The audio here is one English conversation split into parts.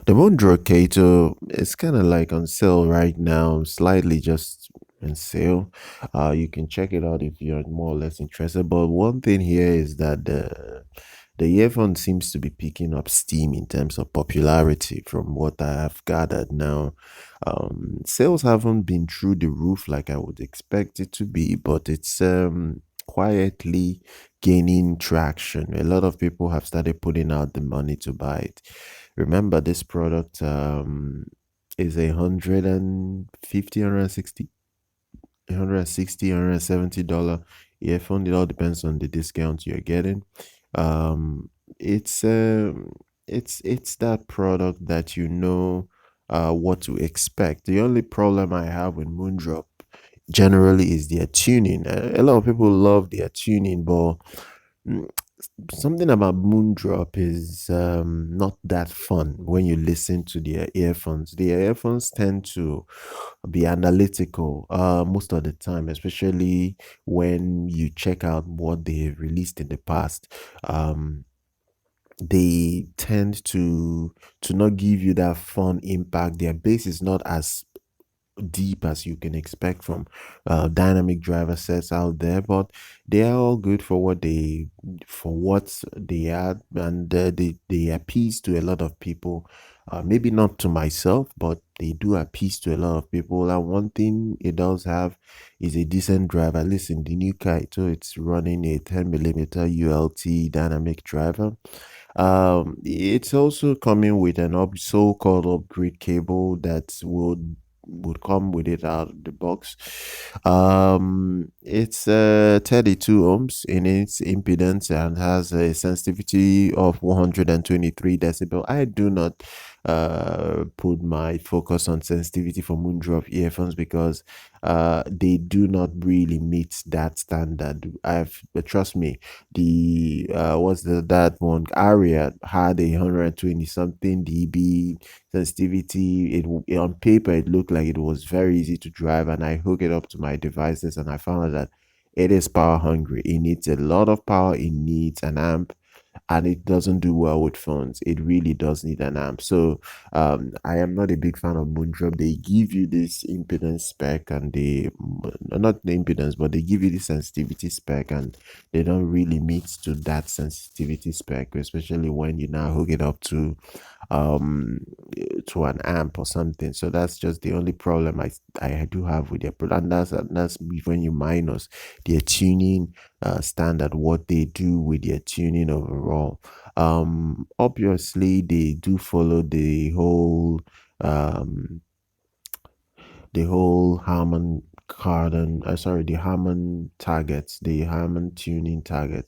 The MoonDrop KATO is kind of like on sale right now, slightly just on sale. You can check it out if you're more or less interested. But one thing here is that the earphone seems to be picking up steam in terms of popularity from what I have gathered now. Sales haven't been through the roof like I would expect it to be, but it's quietly gaining traction. A lot of people have started putting out the money to buy it. Remember, this product is 150, 160, $170 earphone. It all depends on the discount you're getting. Um, it's it's that product that you know what to expect. The only problem I have with MoonDrop generally is their tuning. A lot of people love their tuning, but mm, something about MoonDrop is not that fun when you listen to their earphones. Their earphones tend to be analytical most of the time, especially when you check out what they've released in the past. They tend to not give you that fun impact. Their bass is not as deep as you can expect from dynamic driver sets out there, but they are all good for what they are, and they appease to a lot of people. Maybe not to myself, but they do appease to a lot of people. And one thing it does have is a decent driver. Listen, the new Kaito, it's running a 10mm ULT dynamic driver. It's also coming with an so-called upgrade cable that would come with it out of the box. It's 32 ohms in its impedance and has a sensitivity of 123 decibel. I do not put my focus on sensitivity for MoonDrop earphones because they do not really meet that standard. Trust me, the what's that one, Aria had 120 something dB sensitivity. On paper it looked like it was very easy to drive, and I hook it up to my devices and I found out that it is power hungry. It needs a lot of power. It needs an amp, and it doesn't do well with phones. It really does need an amp. So I am not a big fan of MoonDrop. They give you this impedance spec, and they not the impedance, but they give you the sensitivity spec, and they don't really meet to that sensitivity spec, especially when you now hook it up um to an amp or something. So that's just the only problem I do have with their product, and that's when you minus their tuning standard, what they do with their tuning overall. Obviously they do follow the whole Harman Kardon, sorry, the Harman targets, the Harman tuning target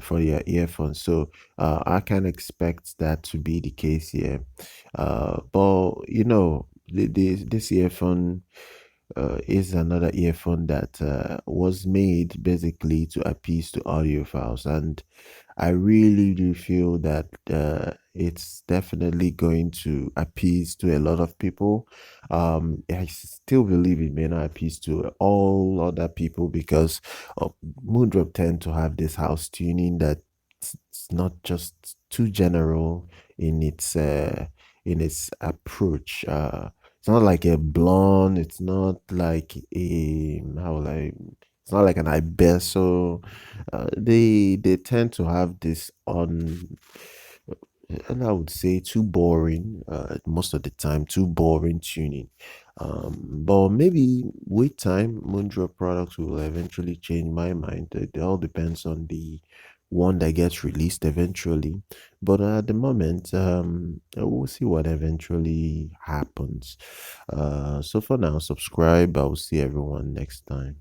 for your earphones. So I can expect that to be the case here. But this earphone is another earphone that was made basically to appease to audiophiles, and I really do feel that it's definitely going to appease to a lot of people. I still believe it may not appease to all other people because MoonDrop tend to have this house tuning that it's not just too general in its approach. It's not like a blonde. It's not like a how will I. It's not like an IBasso. They tend to have this on, and I would say too boring. Most of the time, too boring tuning. But maybe with time, MoonDrop products will eventually change my mind. It all depends on the one that gets released eventually. But at the moment, we'll see what eventually happens. So for now, subscribe. I will see everyone next time.